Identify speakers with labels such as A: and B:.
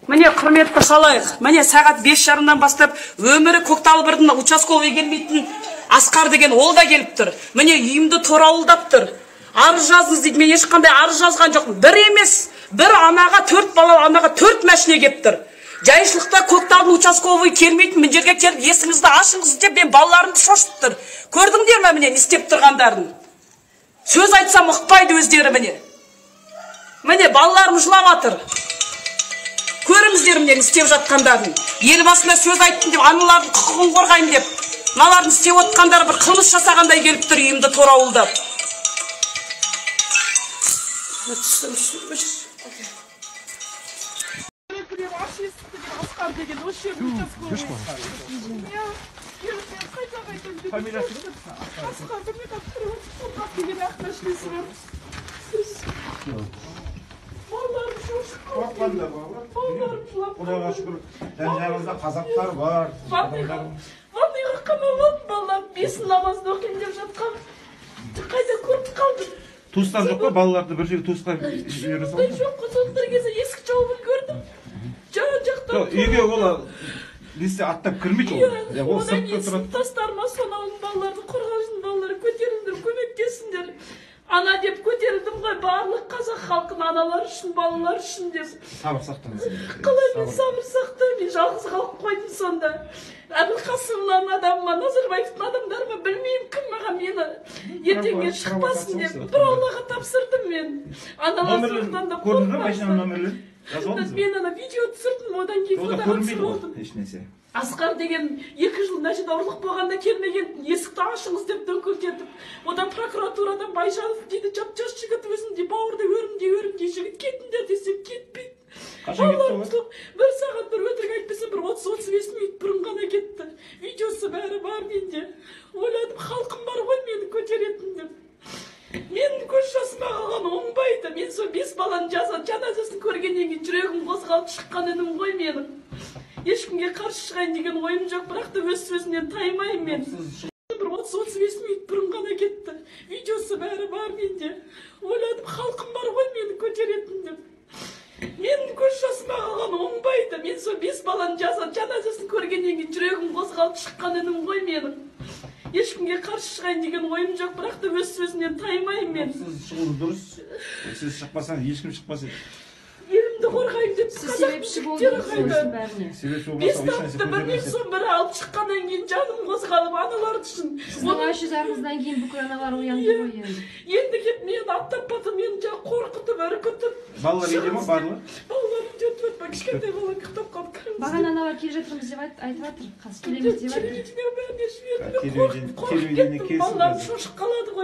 A: Міне, құрметті халайық, міне сағат 5:30-дан бастап өмірі Көкталбырдың участковый келмейтін Асқар деген ол да келіп тұр. Міне үйімді торауылдап тұр. Арыз жазыңыз дейді, мен ешқандай арыз жазған жоқпын. Бір емес, бір анаға 4 бала, анаға 4 машина келіп тұр. Жайшылықта Көкталдың участковый келмейтін, мен жерге келіп, есіңізді ашыңыз деп, мен балаларымды шошып тұр. Көрдіңдер ме міне, не істеп тұрғандарын? Сөз айтсам ұқпайды өздері міне. Міне балаларым жылап жатыр. Көріңіздер міне істеп жатқандарын. Елбасына сөз айттым деп, аналардың құқығын қорғаймын деп, мыналардың істеп отқандары бір қылмыс жасағандай келіп тұр, үйімді торауылдап.
B: Құдайға шүкір, жан-жағымызда қазақтар бар.
C: Ванныйға қамалып, балалар бесін намазын оқиын деп жатқан. Қайда көріп қалдым.
B: Туыстар жоқ па? Балаларды бір жерге туысқа жібере салды?
C: Жоқ, соны бір кезде есік жауабын көрдім. Жақтан.
B: Үйге ола листе аттап кірмейді ол.
C: Одан кейін тастарыма сонауын балаларды, қорғалжын балалары көтеріңдер, көмектесіңдер. Ана деп көтерілдім ғой, барлық қазақ халқын аналар үшін, балалар үшін деп.
B: Сабыр сақтаңыз.
C: Қалай мен сабыр сақтаймын, мен жалғыз қалып қойдым сонда. Әбілқасымның адамы ма, Назарбаевтың адамдары ма, білмеймін кім маған мені ертеңге шықпасын деп. Бір Аллаға тапсырдым мен. Аналарымыздан да қорықпасын. Мен ана видео түсірдім, одан кейін фотография болдым. Асқар деген 2 жыл нәжет ауырлық болғанда келмеген, есікті ашыңыз деп дөңкілтетіп. Одан прокуратурадан Байжанов дейді, жап-жас жігіт өзінде бауырды өрімдей жігіт кетіңдер десек кетпейді. Бір сағат бір өтірік айтпаса, бір 30-35 минут бұрын ғана кетті. Видеосы бәрі бар менде. Ойладым, халқым бар ғой мені көтеретін деп. Менің көз жасыма қалған оңбайды. Мен сол 5 баланың жаназасын көргеннен кейін жүрегім қозғалып шыққан едім ғой менің. Ешкімге қарсы шығайын деген ойым жоқ, бірақ та өз сөзінен таймаймын мен. Бір 30-35 минут бұрын ғана кетті. Видеосы бәрі бар менде. Ойладым, халқым бар ғой мені көтеретін деп. Менің көз жасыма қалған оңбайды. Мен сол 5 баланың жаназасын көргеннен кейін жүрегім қозғалып шыққан едім ғой менің. Ешкімге қарсы шығайын деген ойым жоқ, бірақ та өз сөзінен таймаймын мен.
B: Сіз шығуы дұрыс. Сіз шықпасаң, ешкім шықпас еді.
C: Елімді қорғайын деп қазақ жігіттері қайды. 5 тапты бірінен соң бірі алып шыққаннан кейін жаным қозғалып аналар үшін.
D: Сіздің ашы зарыңыздан кейін бүкіл аналар оянды ғой енді.
C: Енді кеп мен аттап баты мен қорқытып, үркітіп.
B: Балалар үйде ма барлығы?
C: Балалар үйде өтіп өтпек, кішкентай балалар ұйықтап қалды.
D: Бағана аналар келе жатырмыз деп айтып жатыр. Қазір келеміз деп жатыр.
C: Телевидение бәріне жіберді. Қорқып кеттім, балаларым шошып қалады ғой.